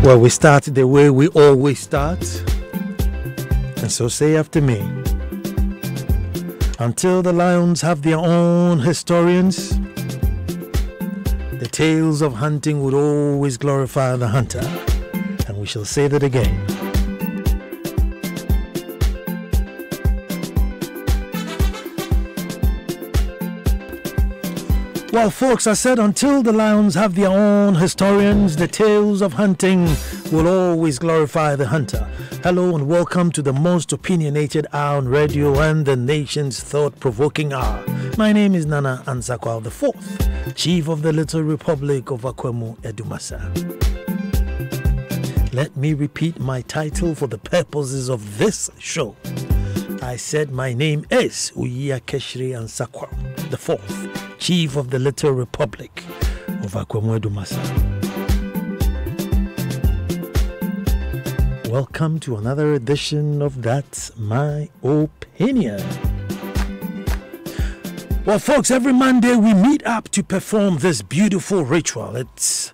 Well, we start the way we always start. And so say after me. Until the lions have their own historians, the tales of hunting would always glorify the hunter. And we shall say that again. Well, folks, I said until the lions have their own historians, the tales of hunting will always glorify the hunter. Hello and welcome to the most opinionated hour on radio and the nation's thought-provoking hour. My name is Nana Ansakwa IV, Chief of the Little Republic of Akwemu Edumasa. Let me repeat my title for the purposes of this show. I said my name is Uyiya Keshri Ansakwa IV, Chief of the Little Republic of Akwemu Edumasa. Welcome to another edition of That's My Opinion. Well, folks, every Monday we meet up to perform this beautiful ritual. It's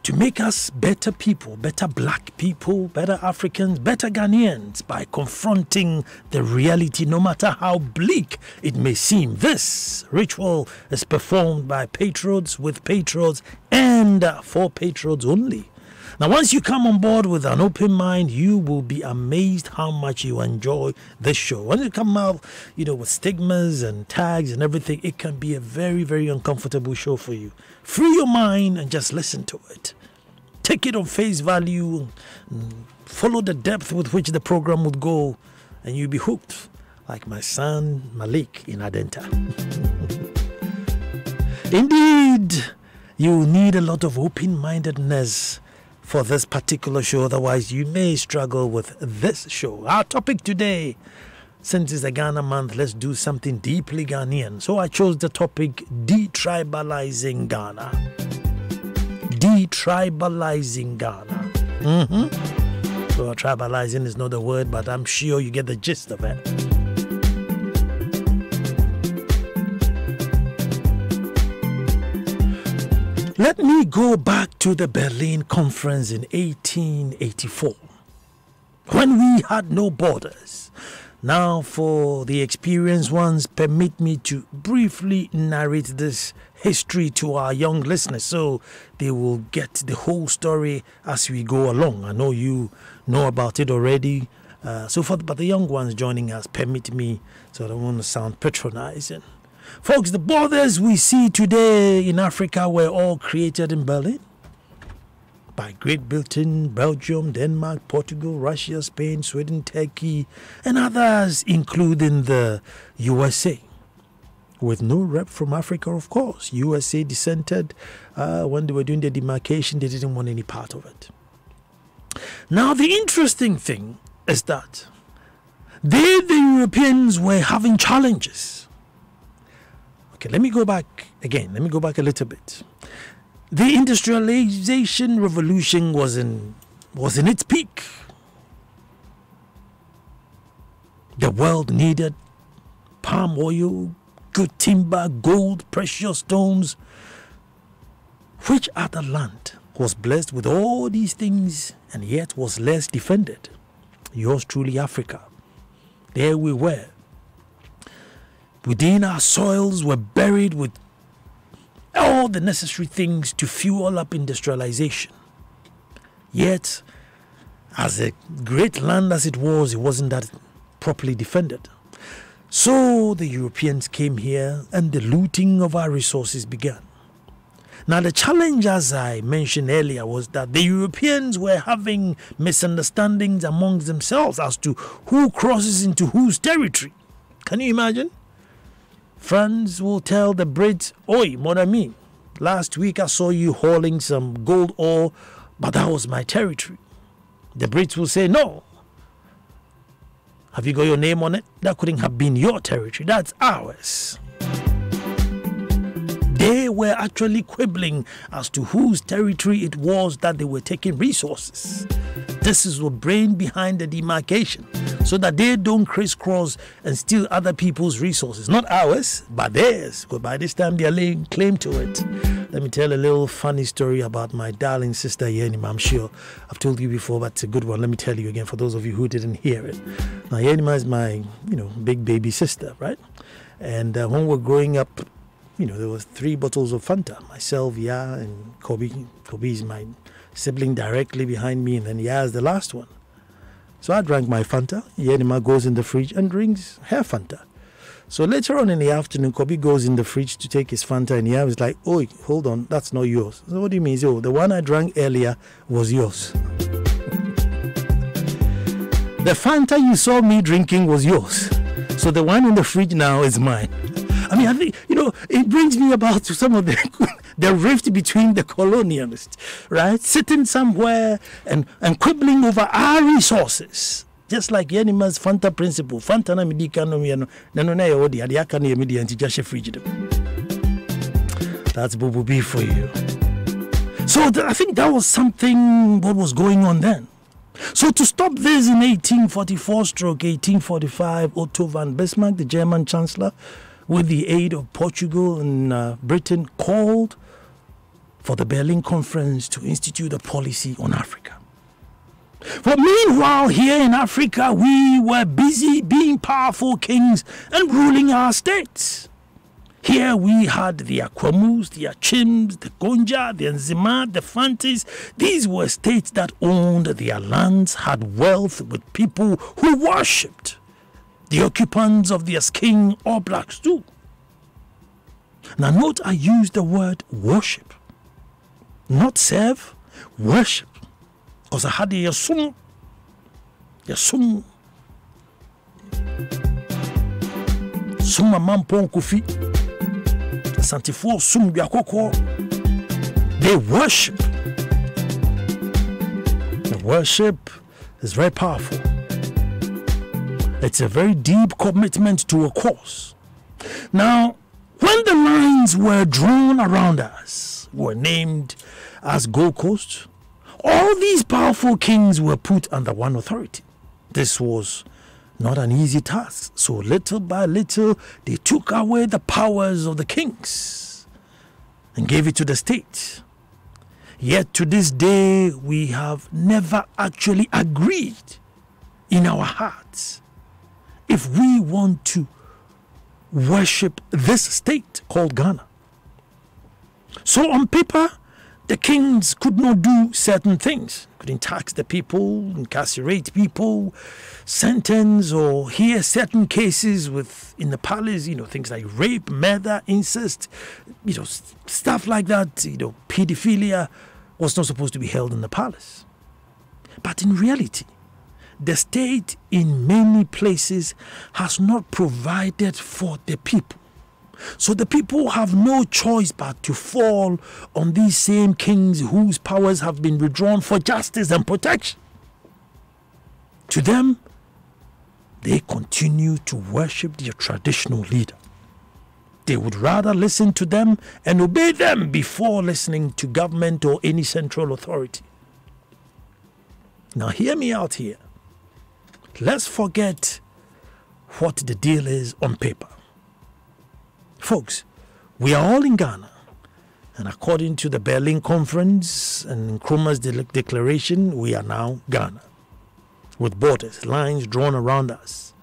to make us better people, better black people, better Africans, better Ghanaians by confronting the reality, no matter how bleak it may seem. This ritual is performed by patriots, with patriots, and for patriots only. Now, once you come on board with an open mind, you will be amazed how much you enjoy this show. When you come out, with stigmas and tags and everything, it can be a very, very uncomfortable show for you. Free your mind and just listen to it. Take it on face value, follow the depth with which the program would go, and you'll be hooked, like my son Malik in Adenta. Indeed, you need a lot of open-mindedness for this particular show, otherwise you may struggle with this show. Our topic today, since it's a Ghana month, let's do something deeply Ghanaian. So I chose the topic, detribalizing Ghana. Detribalizing Ghana. So tribalizing is not a word, but I'm sure you get the gist of it. Let me go back to the Berlin Conference in 1884, when we had no borders. Now, for the experienced ones, permit me to briefly narrate this history to our young listeners so they will get the whole story as we go along. I know you know about it already. But the young ones joining us, permit me, so I don't want to sound patronizing. Folks, the borders we see today in Africa were all created in Berlin by Great Britain, Belgium, Denmark, Portugal, Russia, Spain, Sweden, Turkey, and others, including the USA. With no rep from Africa, of course. USA dissented when they were doing the demarcation. They didn't want any part of it. Now, the interesting thing is that the Europeans were having challenges. Okay, let me go back again. Let me go back a little bit. The industrialization revolution was in its peak. The world needed palm oil, good timber, gold, precious stones. Which other land was blessed with all these things and yet was less defended? Yours truly, Africa. There we were. Within our soils were buried with all the necessary things to fuel up industrialization. Yet, as a great land as it wasn't that properly defended. So the Europeans came here and the looting of our resources began. Now the challenge, as I mentioned earlier, was that the Europeans were having misunderstandings amongst themselves as to who crosses into whose territory. Can you imagine? France will tell the Brits, "Oi, mon ami, last week I saw you hauling some gold ore, but that was my territory." The Brits will say, "No. Have you got your name on it? That couldn't have been your territory. That's ours." They were actually quibbling as to whose territory it was that they were taking resources. This is the brain behind the demarcation, so that they don't crisscross and steal other people's resources. Not ours, but theirs, because by this time they are laying claim to it. Let me tell a little funny story about my darling sister Yenima. I'm sure I've told you before, but it's a good one. Let me tell you again for those of you who didn't hear it. Now, Yenima is my, big baby sister, right? And when we were growing up, there was 3 bottles of Fanta. Myself, Ya, and Kobe. Kobe is my sibling directly behind me, and then Ya is the last one. So I drank my Fanta. Yenima goes in the fridge and drinks her Fanta. So later on in the afternoon, Kobe goes in the fridge to take his Fanta, and he was like, "Oh, hold on, that's not yours." So what do you mean? So the one I drank earlier was yours. The Fanta you saw me drinking was yours. So the one in the fridge now is mine. I think, it brings me about to some of the rift between the colonialists, right? Sitting somewhere and quibbling over our resources. Just like Yenima's Fanta principle. Fanta na midika no miano. Nanona yodi adiaka ni media anti jashe fridge. That's Bubu B for you. So I think that was something what was going on then. So to stop this in 1844/1845, Otto von Bismarck, the German Chancellor, with the aid of Portugal and Britain, called for the Berlin Conference to institute a policy on Africa. But meanwhile, here in Africa, we were busy being powerful kings and ruling our states. Here we had the Akwamus, the Achims, the Gonja, the Nzima, the Fantis. These were states that owned their lands, had wealth, with people who worshipped the occupants of the Asking or blacks too. Now note I use the word worship, not serve, worship. Because I had the Yasum. Suma Mampon Kufi. Santifo Sum Yakoko. They worship. The worship is very powerful. It's a very deep commitment to a cause. Now, when the lines were drawn around us, were named as Gold Coast, all these powerful kings were put under one authority. This was not an easy task. So little by little, they took away the powers of the kings and gave it to the state. Yet to this day, we have never actually agreed in our hearts if we want to worship this state called Ghana. So on paper, the kings could not do certain things. Couldn't tax the people, incarcerate people, sentence or hear certain cases in the palace, things like rape, murder, incest, stuff like that, pedophilia was not supposed to be held in the palace. But in reality, the state in many places has not provided for the people. So the people have no choice but to fall on these same kings whose powers have been withdrawn for justice and protection. To them, they continue to worship their traditional leader. They would rather listen to them and obey them before listening to government or any central authority. Now hear me out here. Let's forget what the deal is on paper. Folks, we are all in Ghana, and according to the Berlin Conference and Nkrumah's declaration, we are now Ghana, with borders, lines drawn around us.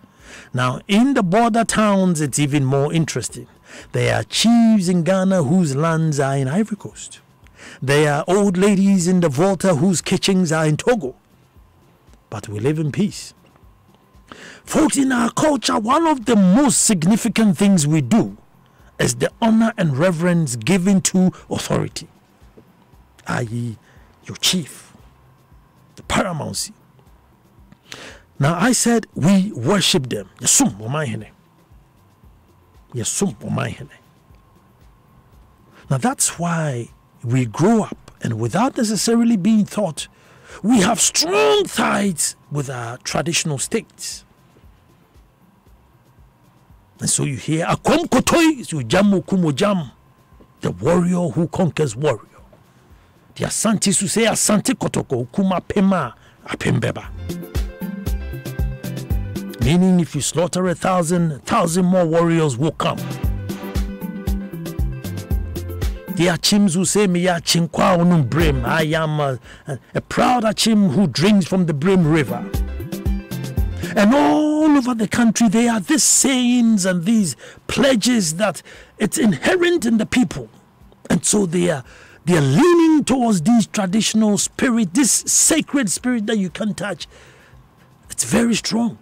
Now, in the border towns, it's even more interesting. There are chiefs in Ghana whose lands are in Ivory Coast. There are old ladies in the Volta whose kitchens are in Togo. But we live in peace. Folks, in our culture, one of the most significant things we do is the honor and reverence given to authority, i.e., your chief, the paramountcy. Now, I said we worship them. Yasum Omaihene. Yasum Omaihene. Now, that's why we grow up, and without necessarily being taught, we have strong ties with our traditional states. And so you hear Akom Kotoi, Jamu Kumojam, the warrior who conquers warrior. The Asante who say Asante Kotoko, Kuma Pema, Apembeba. Meaning if you slaughter 1,000 more warriors will come. The Achims who say, "Me Achinkwa onum brim." I am a proud Achim who drinks from the Brim River. And all over the country, there are these sayings and these pledges that it's inherent in the people. And so they are leaning towards this traditional spirit, this sacred spirit that you can't touch. It's very strong.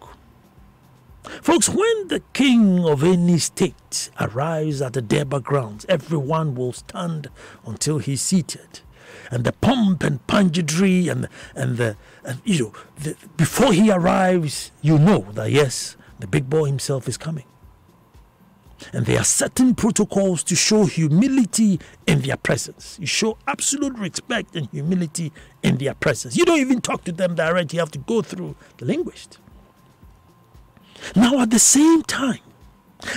Folks, when the king of any state arrives at the Durbar grounds, everyone will stand until he's seated. And the pomp and pageantry and before he arrives, you know that yes, the big boy himself is coming. And there are certain protocols to show humility in their presence. You show absolute respect and humility in their presence. You don't even talk to them directly. You have to go through the linguist. Now, at the same time,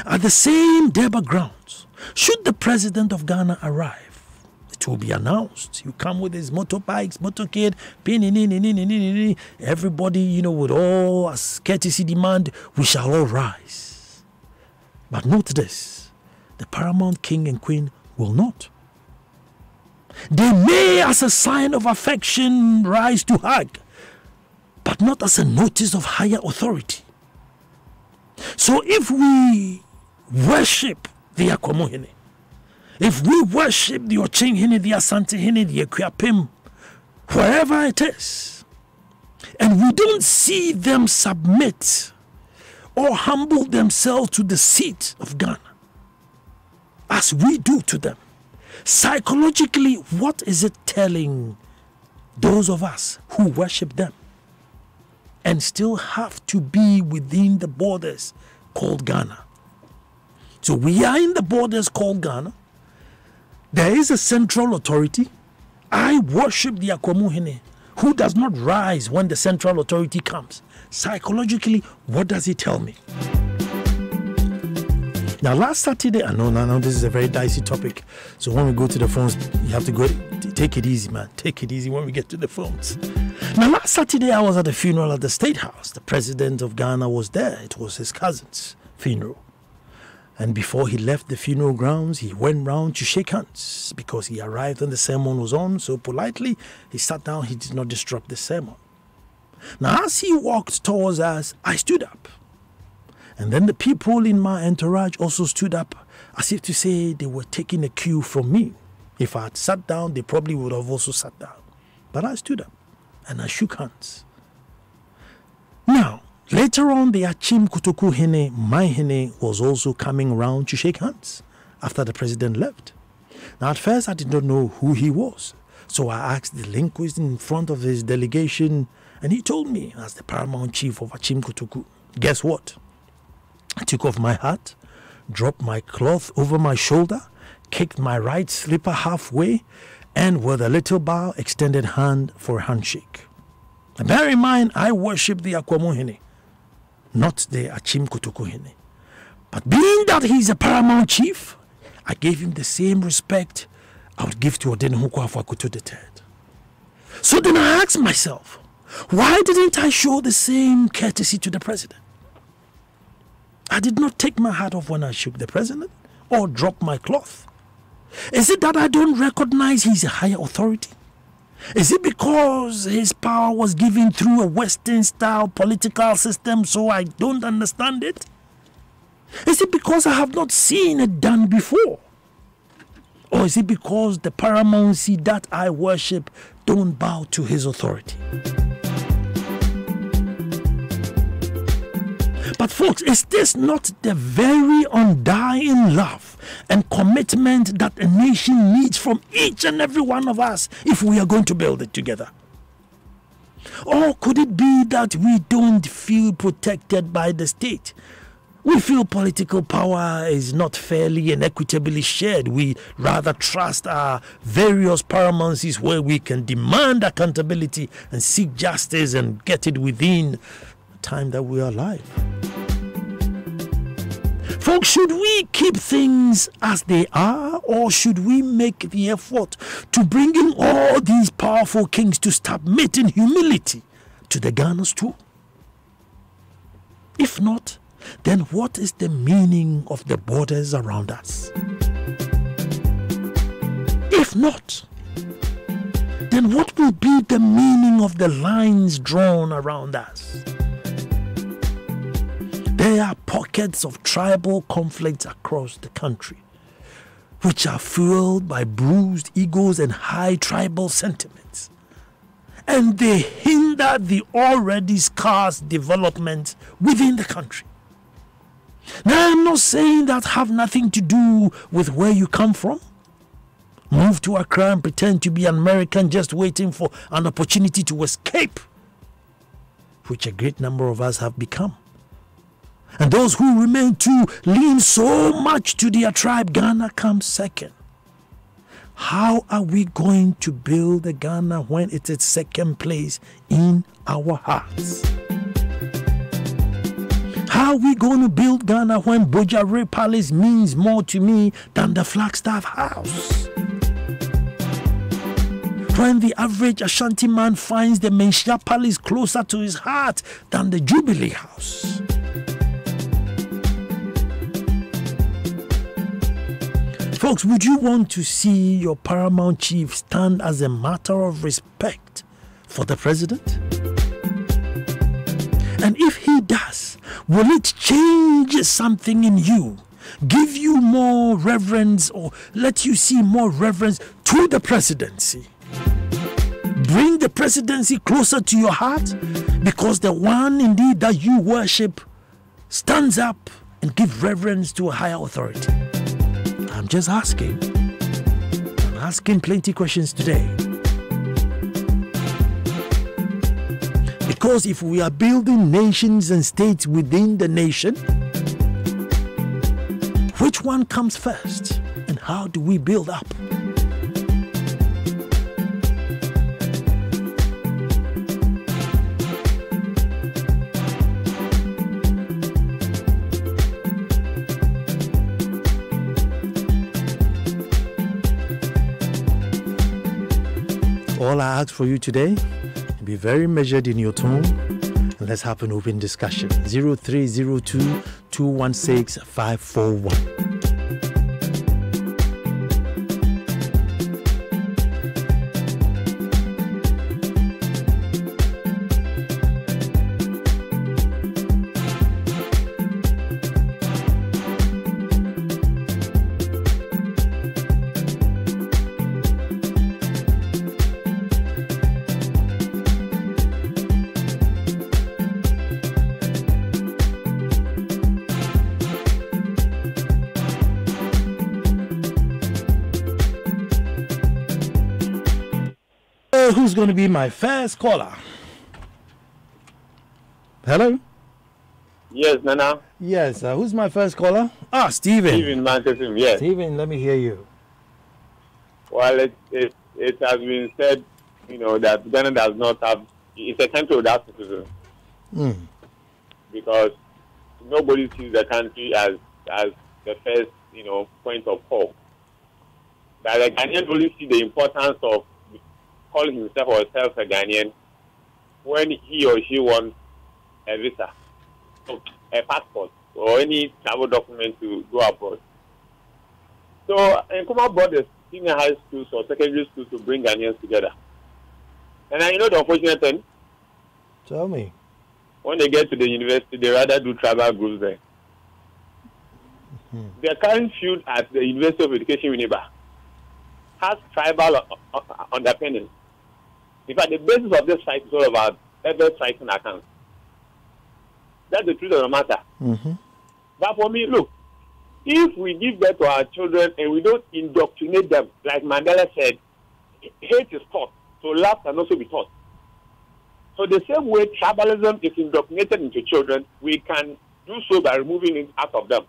at the same Durbar grounds, should the president of Ghana arrive, it will be announced. You come with his motorbikes, motorcade, everybody, with all as courtesy demand, we shall all rise. But note this, the paramount king and queen will not. They may, as a sign of affection, rise to hug, but not as a notice of higher authority. So if we worship the Akwamohene, if we worship the Ochenghene, the Asantehene, the Ekuapem, wherever it is, and we don't see them submit or humble themselves to the seat of Ghana, as we do to them, psychologically, what is it telling those of us who worship them and still have to be within the borders called Ghana? So we are in the borders called Ghana. There is a central authority. I worship the Akwamohene, who does not rise when the central authority comes. Psychologically, what does it tell me? Now, last Saturday, I know this is a very dicey topic. So when we go to the phones, you have to go, take it easy, man. Take it easy when we get to the phones. Now, last Saturday, I was at a funeral at the State House. The president of Ghana was there. It was his cousin's funeral. And before he left the funeral grounds, he went round to shake hands because he arrived and the sermon was on. So politely, he sat down. He did not disrupt the sermon. Now, as he walked towards us, I stood up. And then the people in my entourage also stood up as if to say they were taking a cue from me. If I had sat down, they probably would have also sat down. But I stood up and I shook hands. Now, later on, the Achim Kotoku Hene, my Hene, was also coming round to shake hands after the president left. Now, at first, I did not know who he was. So I asked the linguist in front of his delegation, and he told me, as the paramount chief of Achim Kotoku, guess what? I took off my hat, dropped my cloth over my shoulder, kicked my right slipper halfway, and with a little bow, extended hand for a handshake. And bear in mind, I worship the Akwamohene, not the Achim Kotoku Hene. But being that he's a paramount chief, I gave him the same respect I would give to Odenhuko Afwakuto III. So then I asked myself, why didn't I show the same courtesy to the president? I did not take my hat off when I shook the president or drop my cloth. Is it that I don't recognize his higher authority? Is it because his power was given through a Western-style political system, so I don't understand it? Is it because I have not seen it done before? Or is it because the paramountcy that I worship don't bow to his authority? But folks, is this not the very undying love and commitment that a nation needs from each and every one of us if we are going to build it together? Or could it be that we don't feel protected by the state? We feel political power is not fairly and equitably shared. We rather trust our various paramountcies where we can demand accountability and seek justice and get it within the time that we are alive. Folks, should we keep things as they are, or should we make the effort to bring in all these powerful kings to submit in humility to the Ghana's too? If not, then what is the meaning of the borders around us? If not, then what will be the meaning of the lines drawn around us? There are pockets of tribal conflicts across the country, which are fueled by bruised egos and high tribal sentiments. And they hinder the already scarce development within the country. Now, I'm not saying that have nothing to do with where you come from. Move to Accra and pretend to be an American just waiting for an opportunity to escape, which a great number of us have become. And those who remain to lean so much to their tribe, Ghana comes second. How are we going to build a Ghana when it's at second place in our hearts? How are we going to build Ghana when Bojare Palace means more to me than the Flagstaff House? When the average Ashanti man finds the Menchia Palace closer to his heart than the Jubilee House? Folks, would you want to see your paramount chief stand as a matter of respect for the president? And if he does, will it change something in you? Give you more reverence or let you see more reverence to the presidency? Bring the presidency closer to your heart because the one indeed that you worship stands up and gives reverence to a higher authority. I'm just asking. I'm asking plenty questions today. Because if we are building nations and states within the nation, which one comes first? And how do we build up? All I ask for you today, be very measured in your tone, and let's have an open discussion. 0302 216 541. Who's going to be my first caller? Hello? Yes, Nana. Yes, who's my first caller? Stephen. Stephen Manchester, yes. Stephen, let me hear you. Well, it has been said, that Ghana does not have, it's a country without citizens. Because nobody sees the country as the first, point of call. But the Ghanaians only see the importance of calling himself or herself a Ghanaian when he or she wants a visa, a passport, or any travel document to go abroad. So, Nkrumah brought the senior high schools or secondary schools to bring Ghanaians together. And the unfortunate thing? Tell me. When they get to the university, they rather do tribal groups there. The current field at the University of Education, Winneba, has tribal underpinnings. In fact, the basis of this fight is all about ever striking accounts. That's the truth of the matter. But for me, look, if we give birth to our children and we don't indoctrinate them, like Mandela said, hate is taught, so love can also be taught. So the same way tribalism is indoctrinated into children, we can do so by removing it out of them.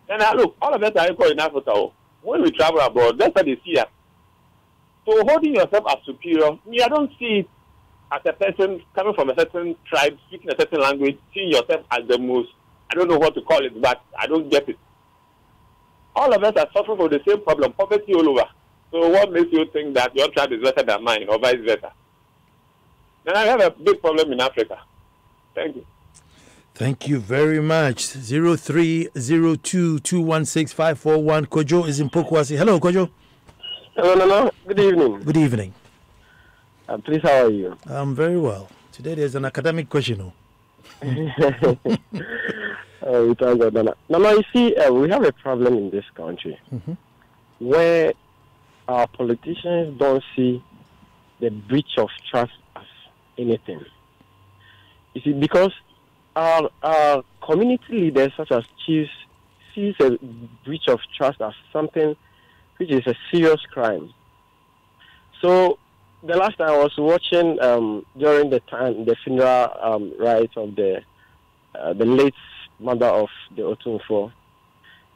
And look, all of us are equal in Africa. When we travel abroad, that's what they see us. So holding yourself as superior, I don't see it as a person coming from a certain tribe, speaking a certain language, seeing yourself as the most, I don't know what to call it, but I don't get it. All of us are suffering from the same problem, poverty all over. So what makes you think that your tribe is better than mine, or vice versa? Then I have a big problem in Africa. Thank you. Thank you very much. 0302216541. Kojo is in Pokwasi. Hello, Kojo. Hello. Good evening. Good evening. Please, how are you? I'm very well. Today there's an academic question. We thank God, Nana. Nana, you see, we have a problem in this country where our politicians don't see the breach of trust as anything. You see, because our community leaders, such as chiefs, sees a breach of trust as something which is a serious crime. So, the last time I was watching during the funeral rites of the late mother of the Otunfo,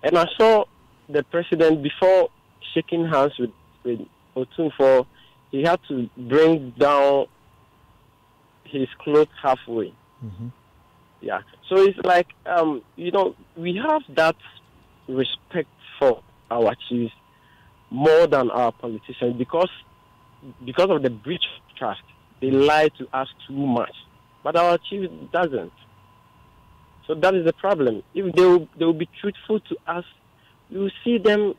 and I saw the president, before shaking hands with Otunfo, he had to bring down his clothes halfway. Yeah. So it's like we have that respect for our chiefs more than our politicians because of the breach of trust. They lie to us too much, but our chief doesn't. So that is the problem. If they will be truthful to us, we will see them.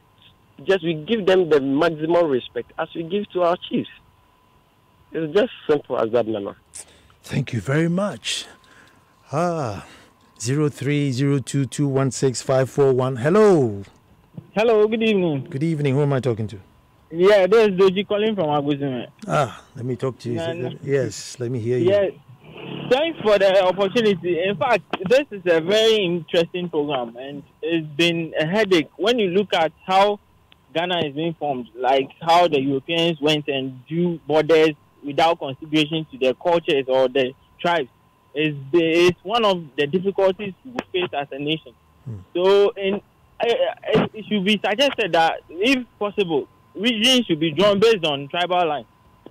We give them the maximum respect as we give to our chiefs. It's just simple as that, Nana. Thank you very much. 0302216541. Hello. Hello, good evening. Good evening. Who am I talking to? Yeah, this is Doji calling from Aguzime. Let me talk to you. Yes, let me hear you. Yes. Thanks for the opportunity. In fact, this is a very interesting program, and it's been a headache when you look at how Ghana is being formed, like how the Europeans went and drew borders without consideration to their cultures or the tribes. It's one of the difficulties we face as a nation. So, it should be suggested that, if possible, regions should be drawn based on tribal lines,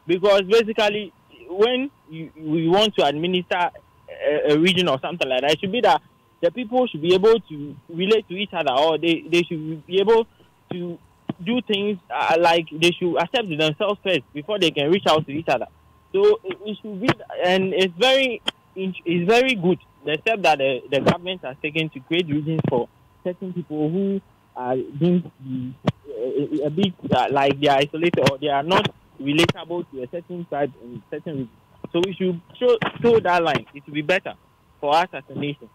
because basically, when we want to administer a region or something like that, it should be that the people should be able to relate to each other, or they should be able to do things like they should accept themselves first before they can reach out to each other. So it should be, and it's very good, the step that the government has taken to create regions for certain people who are deemed to be a bit like they are isolated or they are not relatable to a certain tribe in certain region. So we should show that line. It will be better for us as a nation.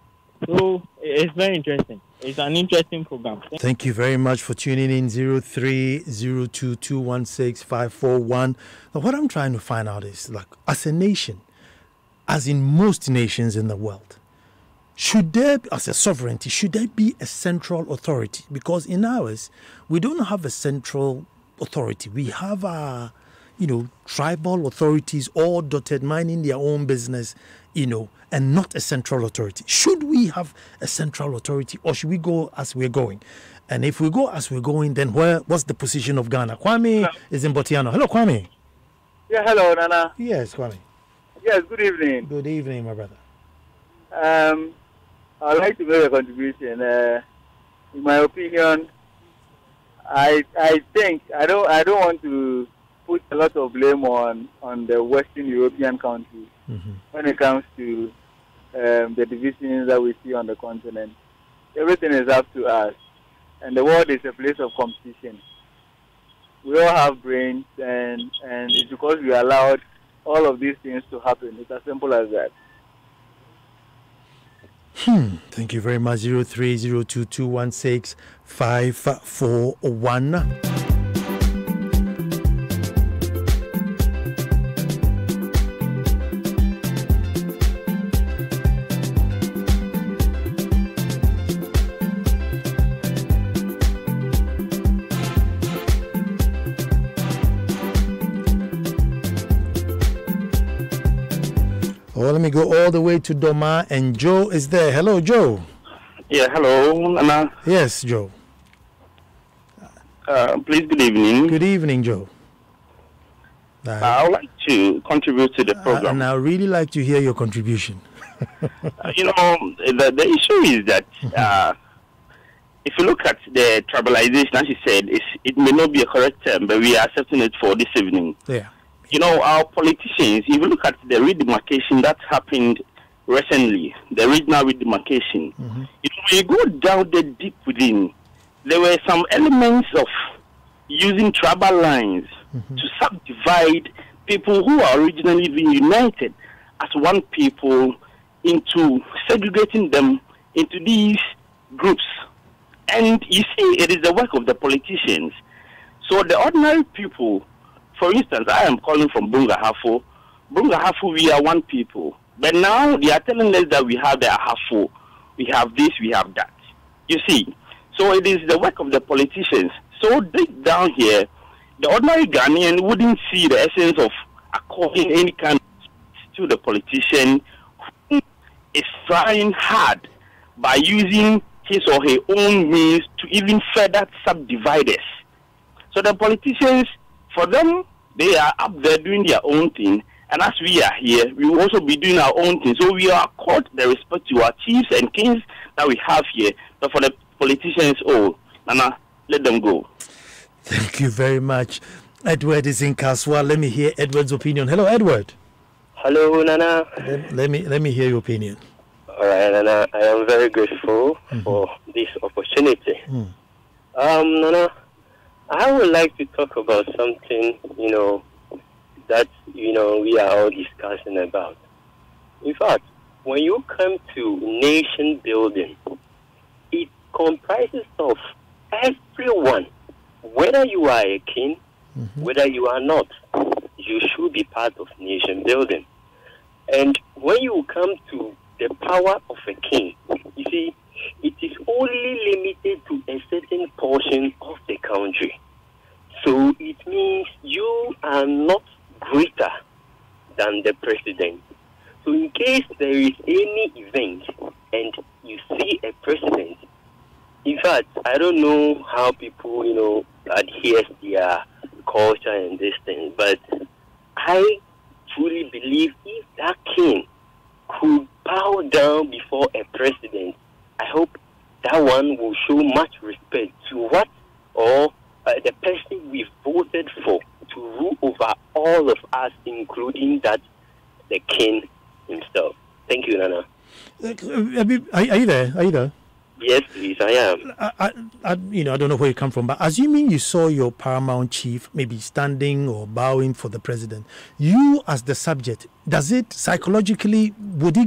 So it's very interesting. It's an interesting program. Thank you very much for tuning in. 0302216541. Now, what I'm trying to find out is, like, as a nation, as in most nations in the world, should there, as a sovereignty, should there be a central authority? Because in ours, we don't have a central authority. We have tribal authorities all dotted, minding their own business, and not a central authority. Should we have a central authority, or should we go as we're going? And if we go as we're going, then what's the position of Ghana? Kwame is in Botiano. Hello, Kwame. Yeah, hello, Nana. Yes, Kwame. Yes, good evening. Good evening, my brother. I'd like to make a contribution. In my opinion, I think I don't want to put a lot of blame on the Western European countries when it comes to the divisions that we see on the continent. Everything is up to us, and the world is a place of competition. We all have brains, and it's because we allowed all of these things to happen. It's as simple as that. Thank you very much. 0302216541. Let me go all the way to Doma, and Joe is there. Hello, Joe. Yeah, hello, Nana. Yes, Joe. Please, good evening. Good evening, Joe. I would like to contribute to the program. And I really like to hear your contribution. The issue is that if you look at the tribalization, as you said, it may not be a correct term, but we are accepting it for this evening. Yeah. Our politicians, if you look at the redemarcation that happened recently, the regional demarcation, when you go down there deep within, there were some elements of using tribal lines to subdivide people who are originally being united as one people into segregating them into these groups. And you see, it is the work of the politicians. So the ordinary people, for instance, I am calling from Brungahafo. Brungahafo, we are one people. But now they are telling us that we have the Ahafo, we have this, we have that. You see, so it is the work of the politicians. So deep down here, the ordinary Ghanaian wouldn't see the essence of according any kind of to the politician who is trying hard by using his or her own means to even further subdivide us. So the politicians, for them, they are up there doing their own thing. And as we are here, we will also be doing our own thing. So we are accord the respect to our chiefs and kings that we have here. But for the politicians, oh, Nana, let them go. Thank you very much. Edward is in Kaswa. Let me hear Edward's opinion. Hello, Edward. Hello, Nana. Let me hear your opinion. All right, Nana. I am very grateful for this opportunity. Nana, I would like to talk about something, that, we are all discussing about. In fact, when you come to nation building, it comprises of everyone. Whether you are a king, whether you are not, you should be part of nation building. And when you come to the power of a king, you see, it is only limited to a certain portion of the country. So it means you are not greater than the president. So in case there is any event and you see a president, in fact, I don't know how people, adhere to their culture and this thing, but I truly believe if that king could bow down before a president, I hope that one will show much respect to what the person we voted for to rule over all of us, including the king himself. Thank you, Nana. Are you there? Are you there? Yes, please, I am. I don't know where you come from, but assuming you saw your paramount chief maybe standing or bowing for the president, you as the subject, does it psychologically, would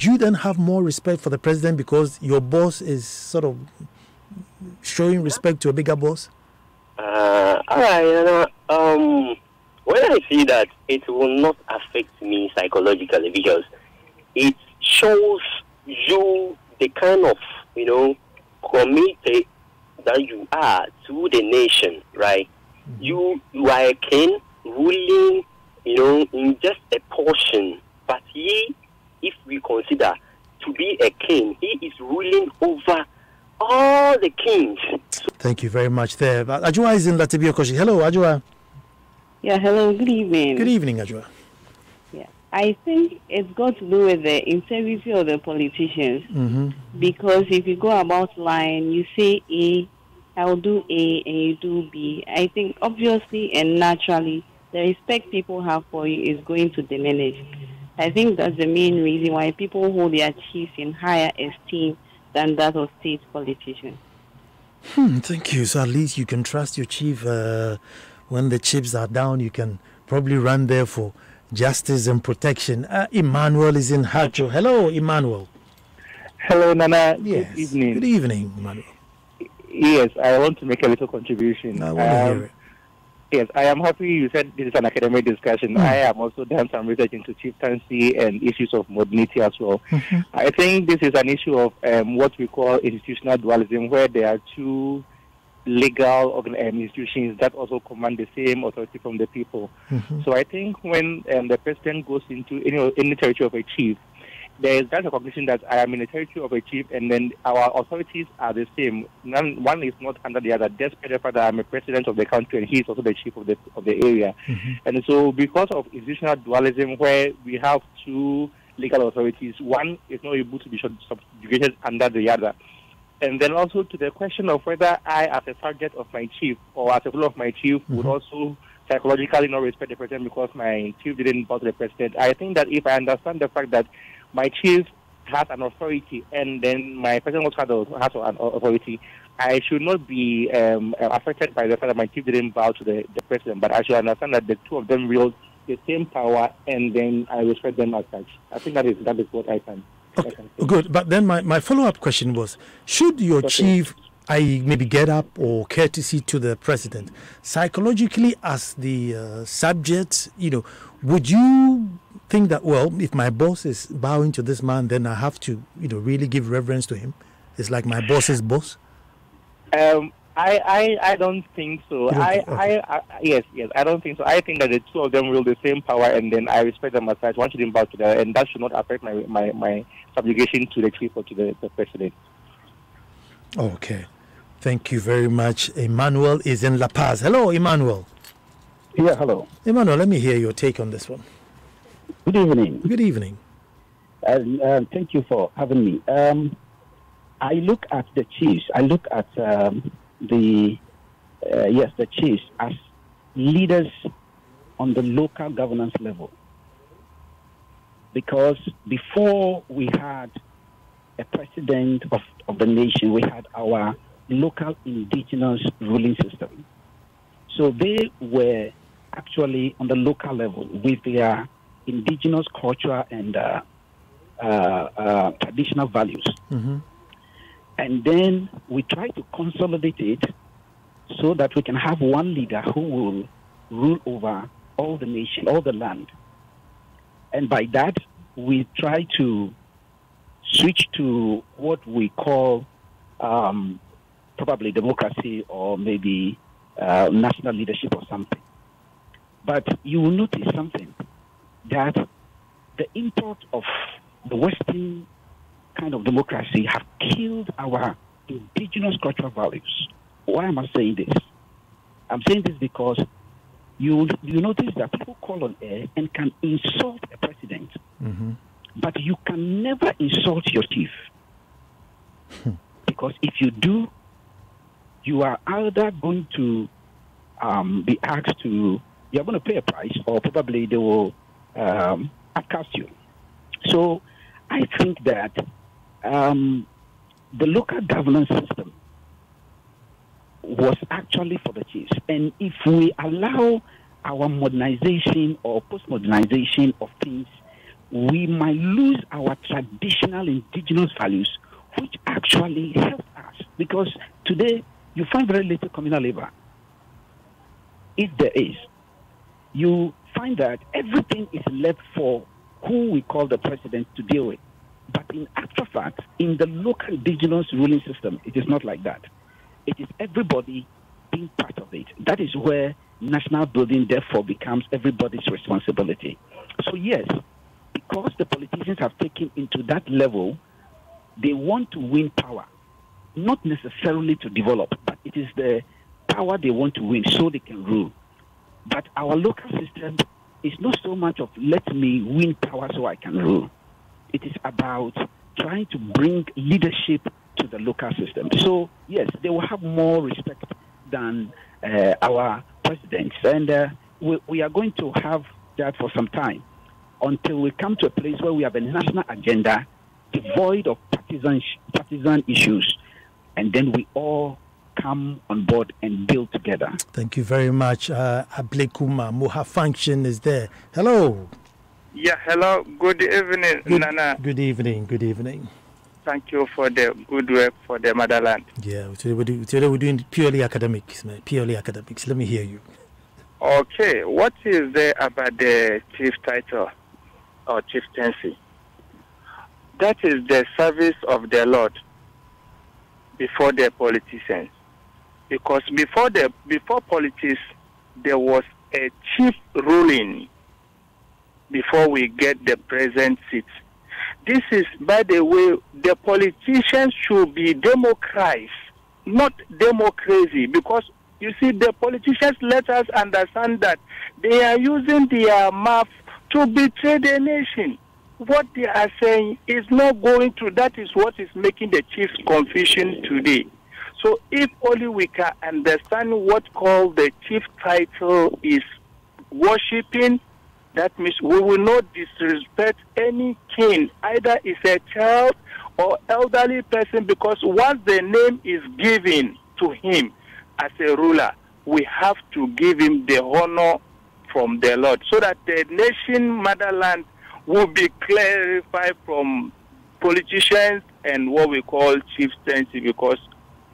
you then have more respect for the president because your boss is sort of showing respect to a bigger boss? All right, when I see that, it will not affect me psychologically because it shows you the kind of, committed that you are to the nation, right? You are a king ruling, in just a portion. But if we consider to be a king, he is ruling over all the kings. Thank you very much there. Ajua is in Latibia Koshi. Hello, Ajua. Yeah, hello, good evening. Good evening, Ajua. Yeah, I think it's got to do with the integrity of the politicians. Because if you go about line, you say A, I'll do A, and you do B. I think obviously and naturally, the respect people have for you is going to diminish. I think that's the main reason why people hold their chiefs in higher esteem than that of state politicians. Thank you. So at least you can trust your chief. When the chips are down, you can probably run there for justice and protection. Emmanuel is in Hacho. Hello, Emmanuel. Hello, Nana. Yes. Good evening. Good evening, Emmanuel. Yes, I want to make a little contribution. I want to hear it. Yes, I am happy you said this is an academic discussion. I have also done some research into chieftaincy and issues of modernity as well. I think this is an issue of what we call institutional dualism, where there are two legal institutions that also command the same authority from the people. So I think when the president goes into any territory of a chief, there is that recognition that I am in the territory of a chief, and then our authorities are the same. One is not under the other, despite the fact that I'm a president of the country and he is also the chief of the area. And so because of institutional dualism, where we have two legal authorities, one is not able to be subjugated under the other. And then also to the question of whether I, as a subject of my chief or as a follower of my chief, would also psychologically not respect the president because my chief didn't bow to the president. I think that if I understand the fact that my chief has an authority and then my president also has an authority, I should not be affected by the fact that my chief didn't bow to the president, but I should understand that the two of them wield the same power, and then I respect them as such. I think that is what I can. Okay. Good, but then my follow-up question was, should your chief maybe get up or courtesy to the president, psychologically as the subject, would you think that, well, if my boss is bowing to this man, then I have to, really give reverence to him? It's like my boss's boss? I don't think so. Yes, I don't think so. I think that the two of them wield the same power, and then I respect them as such. One shouldn't bow to them, and that should not affect my subjugation to the chief or to the president. Okay. Thank you very much. Emmanuel is in La Paz. Hello, Emmanuel. Yeah, hello. Emmanuel, let me hear your take on this one. Good evening. Good evening. Thank you for having me. I look at the chiefs. I look at the chiefs as leaders on the local governance level. Because before we had a president of the nation, we had our local indigenous ruling system. So they were actually on the local level with their indigenous culture and traditional values. Mm-hmm. And then we try to consolidate it so that we can have one leader who will rule over all the nation, all the land. And by that, we try to switch to what we call probably democracy or maybe national leadership or something. But you will notice something, that the import of the Western kind of democracy have killed our indigenous cultural values. Why am I saying this? I'm saying this because you notice that people call on air and can insult a president, mm-hmm. but you can never insult your chief. Because if you do, you are either going to be asked to, you're going to pay a price, or probably they will outcast you. So I think that the local governance system was actually for the chiefs. And if we allow our modernization or post-modernization of things, we might lose our traditional indigenous values, which actually help us. Because today, you find very little communal labor. If there is, you find that everything is left for who we call the president to deal with. But in actual fact, in the local indigenous ruling system, it is not like that. It is everybody being part of it. That is where national building, therefore, becomes everybody's responsibility. So yes, because the politicians have taken into that level, they want to win power, not necessarily to develop, but it is the power they want to win so they can rule. But our local system is not so much of let me win power so I can rule. It is about trying to bring leadership to the local system. So, yes, they will have more respect than our presidents. And we are going to have that for some time until we come to a place where we have a national agenda devoid of partisan issues, and then we all come on board and build together. Thank you very much. Ablekuma Moha Function is there. Hello. Yeah, hello. Good evening, Nana. Good evening. Good evening. Thank you for the good work for the motherland. Yeah, today we're doing purely academics, man. Purely academics. Let me hear you. Okay, what is there about the chief title or chieftaincy? That is the service of the Lord before the politicians. Because before politics, there was a chief ruling before we get the present seat. This is, by the way, the politicians should be democrats, not democracy, because you see, the politicians let us understand that they are using their mouth to betray the nation. What they are saying is not going to, that is what is making the chief's confusion today. So if only we can understand what called the chief title is worshipping, that means we will not disrespect any king, either it's a child or elderly person, because once the name is given to him as a ruler, we have to give him the honor from the Lord, so that the nation motherland will be clarified from politicians and what we call chieftaincy, because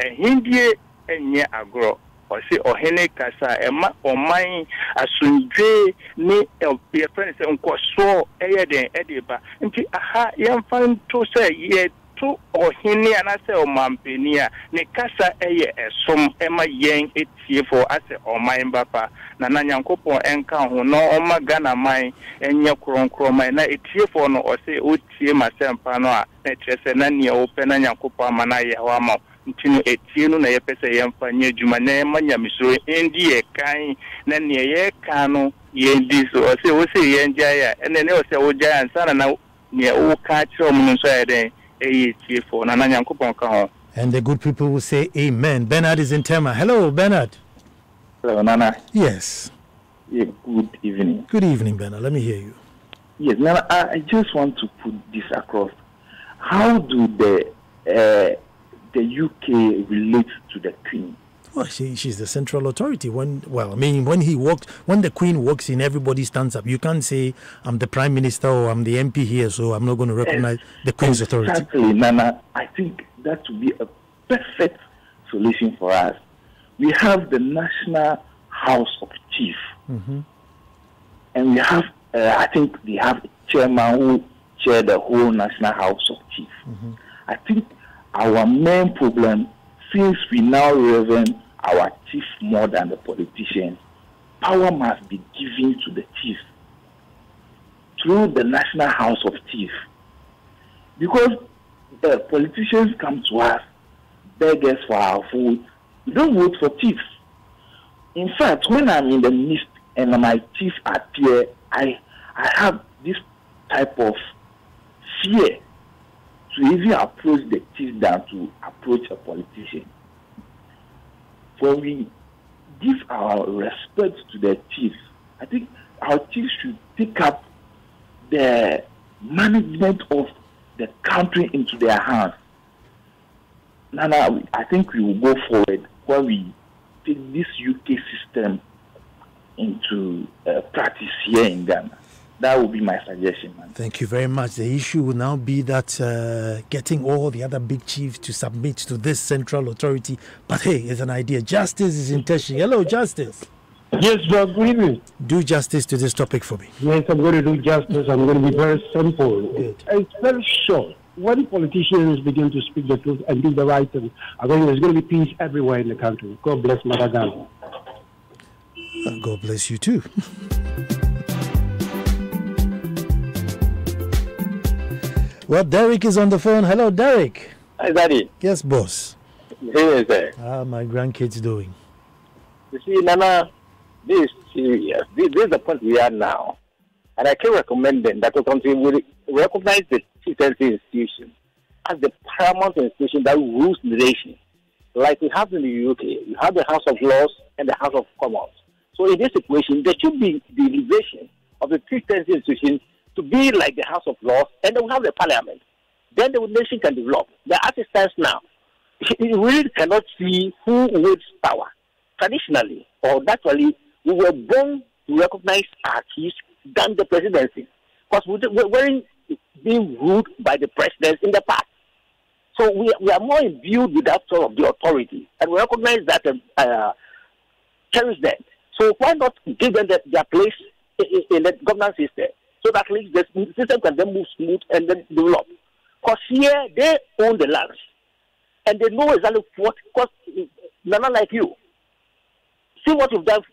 a Hindi enye agro or say ohene kasa ema oman asundwe ni your friend say nko so eye den edeba nti aha yemfa to say ye to ohene anase omampeni a ne kasa eye esom ema yen etie for ase oman bapa na nyankopon enka ho no oma Ghana man enye kronkron man na etie for no o say otie masempa no a na trese na ne open na nyankopon amana ye ho ama ntino etienu na yepese yemfa nye djuma na manya misoro endi e kan na ne ye kan no ye ndi so o se ye nja ya ene ne o se wo ja ansana na ne o ka kiro mu so ya den e tie for na nyankopon ka ho. And the good people will say amen. Bernard is in Tema. Hello, Bernard. Hello, Nana. Yes. Yeah, good evening. Good evening, Bernard. Let me hear you. Yes, Nana, I just want to put this across. How do the UK relates to the Queen? Well, she's the central authority. When the Queen walks in, everybody stands up. You can't say I'm the Prime Minister or I'm the MP here, so I'm not going to recognize the Queen's authority. Exactly, Nana. I think that would be a perfect solution for us. We have the National House of Chiefs, and we have, I think they have a chairman who chair the whole National House of Chiefs. I think our main problem, since we now reverend our chief more than the politicians, power must be given to the chief through the National House of Chiefs. Because the politicians come to us, beg us for our vote. We don't vote for chiefs. In fact, when I'm in the midst and my chief appear, I have this type of fear to even approach the chief than to approach a politician. When we give our respect to the chiefs, I think our chiefs should take up the management of the country into their hands. Nana, I think we will go forward when we take this UK system into practice here in Ghana. That would be my suggestion, man. Thank you very much. The issue will now be that getting all the other big chiefs to submit to this central authority. But hey, it's an idea. Justice is in Teshi. Hello, Justice. Yes, good evening. Do justice to this topic for me. Yes, I'm going to do justice. I'm going to be very simple. Good. It's very short. When politicians begin to speak the truth and do the right thing, I think there's going to be peace everywhere in the country. God bless Mother Ghana. God bless you too. Well, Derek is on the phone. Hello, Derek. Hi, Daddy. Yes, boss. Hey, sir. How are my grandkids doing? You see, Nana, this is serious. This is the point we are now. And I can recommend them that the country will recognize the chieftaincy institution as the paramount institution that rules the nation. Like we have in the UK, you have the House of Lords and the House of Commons. So in this situation, there should be the elevation of the chieftaincy institution to be like the House of Lords, and then we have the Parliament. Then the nation can develop. The as it stands now, we really cannot see who wields power. Traditionally or naturally, we were born to recognize our chiefs than the presidency, because we weren't being ruled by the presidents in the past. So we are more imbued with that sort of the authority, and we recognize that, cherish them. So why not give them their place in the governance system, so that at least the system can then move smooth and then develop? Because here they own the lands, and they know exactly what. Because not like you. See what you've done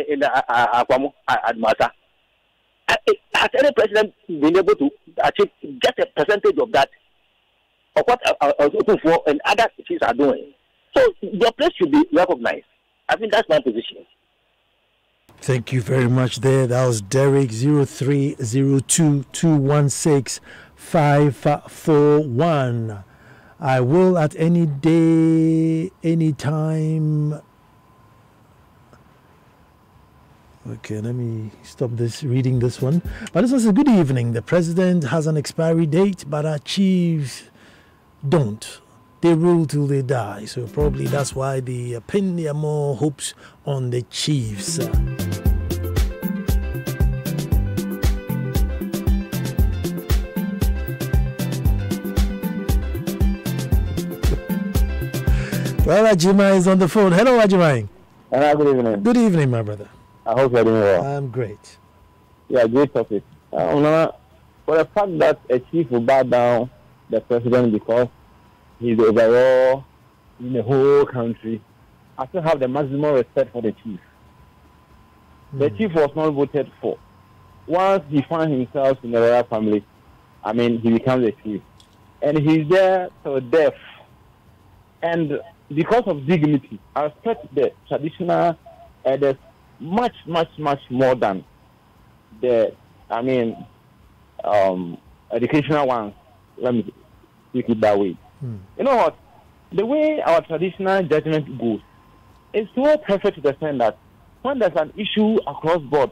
in Akwamo at Mata. Has any president been able to achieve get a percentage of that, of what for and other cities are doing? So your place should be recognized. I think that's my position. Thank you very much there. That was Derek. 0302-216-541. I will at any day, any time. Okay, let me stop reading this one. But this one says, good evening. The president has an expiry date, but our chiefs don't. They rule till they die. So probably that's why they pin their more hopes on the chiefs. Well, Ajima is on the phone. Hello, Ajima. Good evening. Good evening, my brother. I hope you're doing well. I'm great. Yeah, great topic. For the fact that a chief will bow down the president because he's the overall in the whole country, I still have the maximum respect for the chief. The chief was not voted for. Once he finds himself in the royal family, he becomes a chief. And he's there till death. And because of dignity, I respect the traditional elders much more than the, educational ones. Let me speak it that way. You know what? The way our traditional judgment goes is so perfect to the extent that when there's an issue across board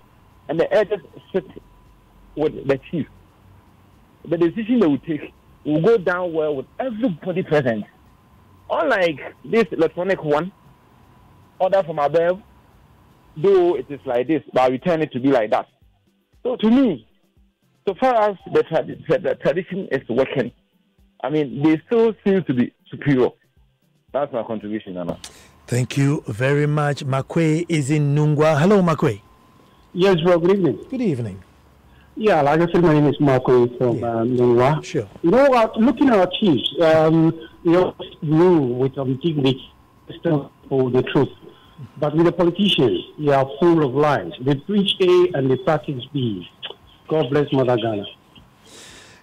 and the elders sit with the chief, the decision they will take will go down well with everybody present. Unlike this electronic one, order from above, though it is like this, but I return it to be like that. So to me, so far as the tradition is working, they still seem to be superior. That's my contribution, Anna. Thank you very much. Makwe is in Nungwa. Hello, Makwe. Yes, bro. Good evening. Good evening. Yeah, like I said, my name is Makwe from Nungwa. Sure. You know what? Looking at our chiefs, rule with dignity, for the truth. But with the politicians, they are full of lies. They preach A and they practice B. God bless Mother Ghana.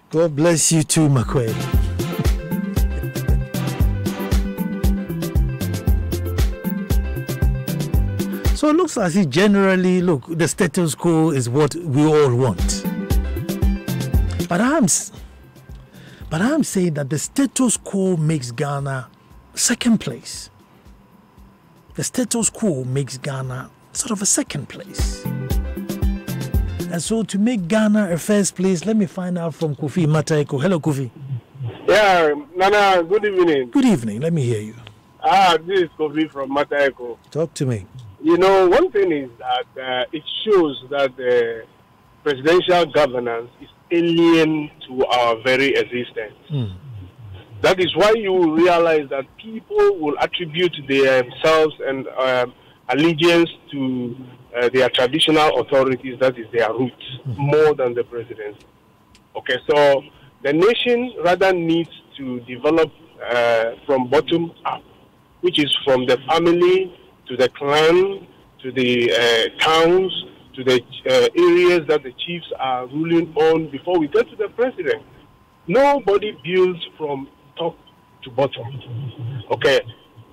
God bless you too, Makwe. So it looks as if generally, the status quo is what we all want. But I'm saying that the status quo makes Ghana second place. The status quo makes Ghana sort of a second place. And so to make Ghana a first place, let me find out from Kofi Mataeko. Hello, Kofi. Yeah, Nana, good evening. Good evening. Let me hear you. This is Kofi from Mataeko. Talk to me. One thing is that it shows that the presidential governance is alien to our very existence. That is why you will realize that people will attribute themselves and allegiance to their traditional authorities, that is their roots, more than the presidency. Okay, so the nation rather needs to develop from bottom up, which is from the family to the clan, to the towns, to the areas that the chiefs are ruling on before we get to the president. Nobody builds from top to bottom. Okay,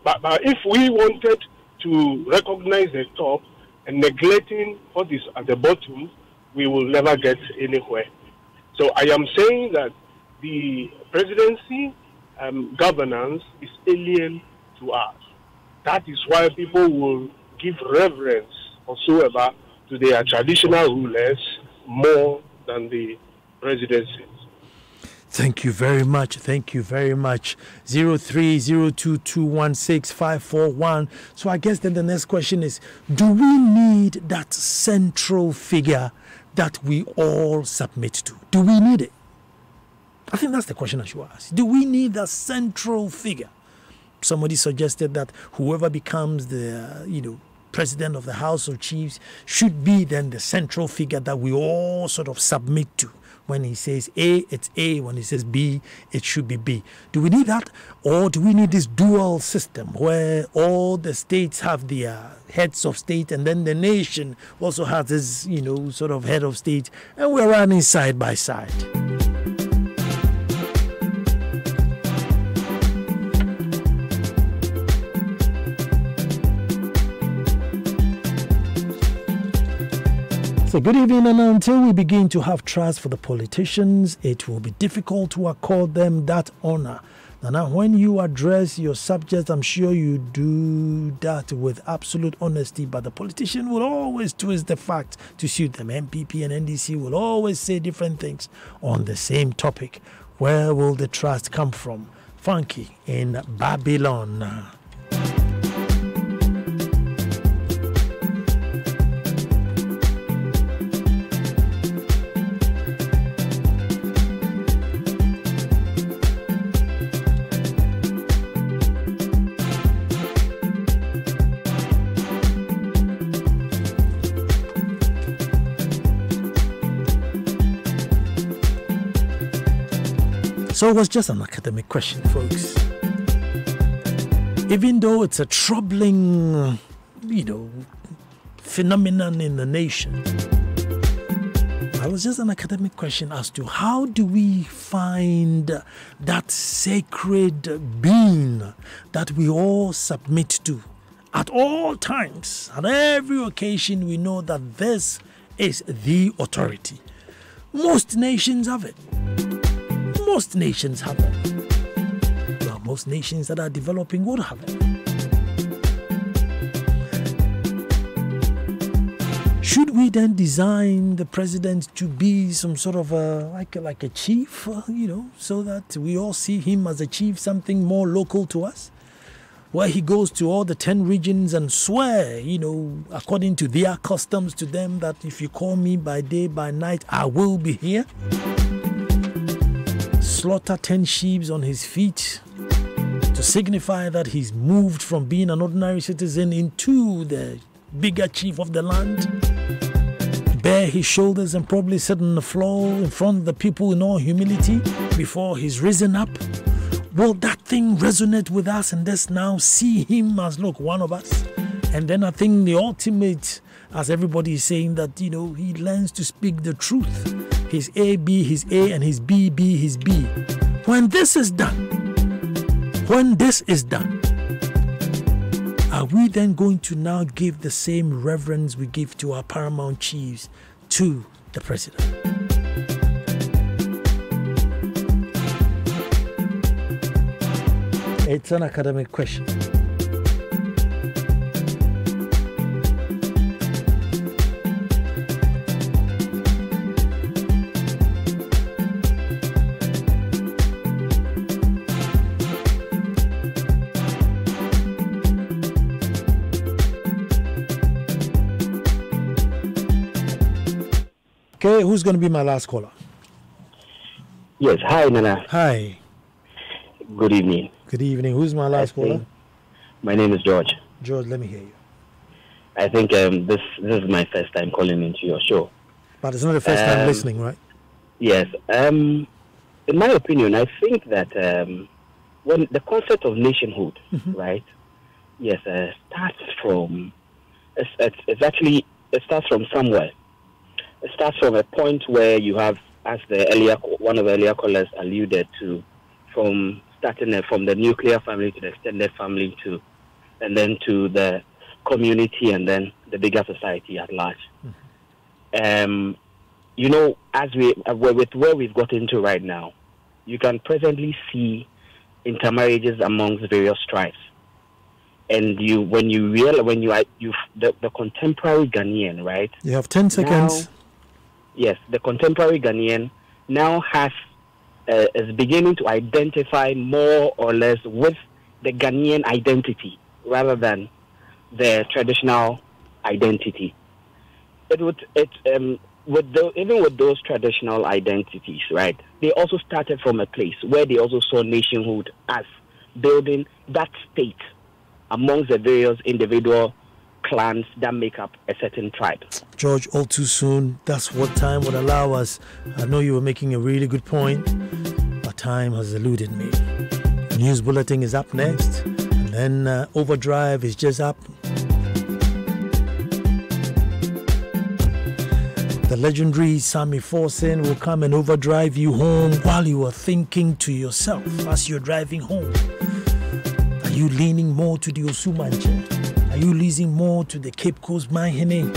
but if we wanted to recognize the top and neglecting what is at the bottom, we will never get anywhere. So I am saying that the presidency governance is alien to us. That is why people will give reverence whatsoever to their traditional rulers more than the presidency. Thank you very much. Thank you very much. 0302216541. So I guess then the next question is, do we need that central figure that we all submit to? Do we need it? I think that's the question I should ask. Do we need that central figure? Somebody suggested that whoever becomes the, president of the House of Chiefs should be then the central figure that we all sort of submit to. When he says A, it's A. When he says B, it should be B. Do we need that? Or do we need this dual system where all the states have their heads of state and then the nation also has this, sort of head of state, and we're running side by side? So good evening, and until we begin to have trust for the politicians, it will be difficult to accord them that honor And now when you address your subject, I'm sure you do that with absolute honesty, but the politician will always twist the fact to suit them. MPP and NDC will always say different things on the same topic. Where will the trust come from? Funky in Babylon. So it was just an academic question, folks. Even though it's a troubling, phenomenon in the nation, it was just an academic question as to how do we find that sacred being that we all submit to at all times, at every occasion. We know that this is the authority. Most nations have it. Most nations have it. Well, most nations that are developing would have it. Should we then design the president to be some sort of like a chief, so that we all see him as a chief, something more local to us, where he goes to all the 10 regions and swear, according to their customs to them, that if you call me by day, by night, I will be here. Slaughter 10 sheep on his feet to signify that he's moved from being an ordinary citizen into the bigger chief of the land. Bare his shoulders and probably sit on the floor in front of the people in all humility before he's risen up. Will that thing resonate with us and let's now see him as, look, one of us? And then I think the ultimate, as everybody is saying, that, he learns to speak the truth. His A, B, his A, and his B, B, his B. When this is done, are we then going to now give the same reverence we give to our paramount chiefs to the president? It's an academic question. Okay, who's going to be my last caller? Yes, hi, Nana. Hi. Good evening. Good evening. Who's my last caller? My name is George. George, let me hear you. I think this is my first time calling into your show. But it's not the first time listening, right? Yes. In my opinion, I think that when the concept of nationhood, right? Yes, starts from. It starts from somewhere. It starts from a point where you have, as one of the earlier callers alluded to, from starting from the nuclear family to the extended family and then to the community and then the bigger society at large. As with where we've got into right now, you can presently see intermarriages amongst various tribes. And the contemporary Ghanaian, right? You have 10 seconds. Now, yes, the contemporary Ghanaian now is beginning to identify more or less with the Ghanaian identity rather than the traditional identity. Even with those traditional identities, right? They also started from a place where they also saw nationhood as building that state amongst the various individual clans that make up a certain tribe. George, all too soon. That's what time would allow us. I know you were making a really good point, but time has eluded me. News bulletin is up next, and then Overdrive is just up. The legendary Sammy Forsen will come and overdrive you home while you are thinking to yourself as you're driving home. Are you leaning more to the Osumanje? Are you leaning more to the Cape Coast Mahine?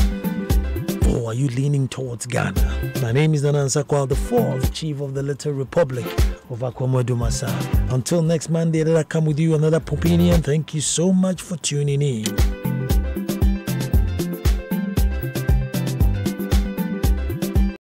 Or are you leaning towards Ghana? My name is Nana Nsakwal, the 4th Chief of the Little Republic of Akwamodu Masa. Until next Monday, let us come with you another opinion. Thank you so much for tuning in.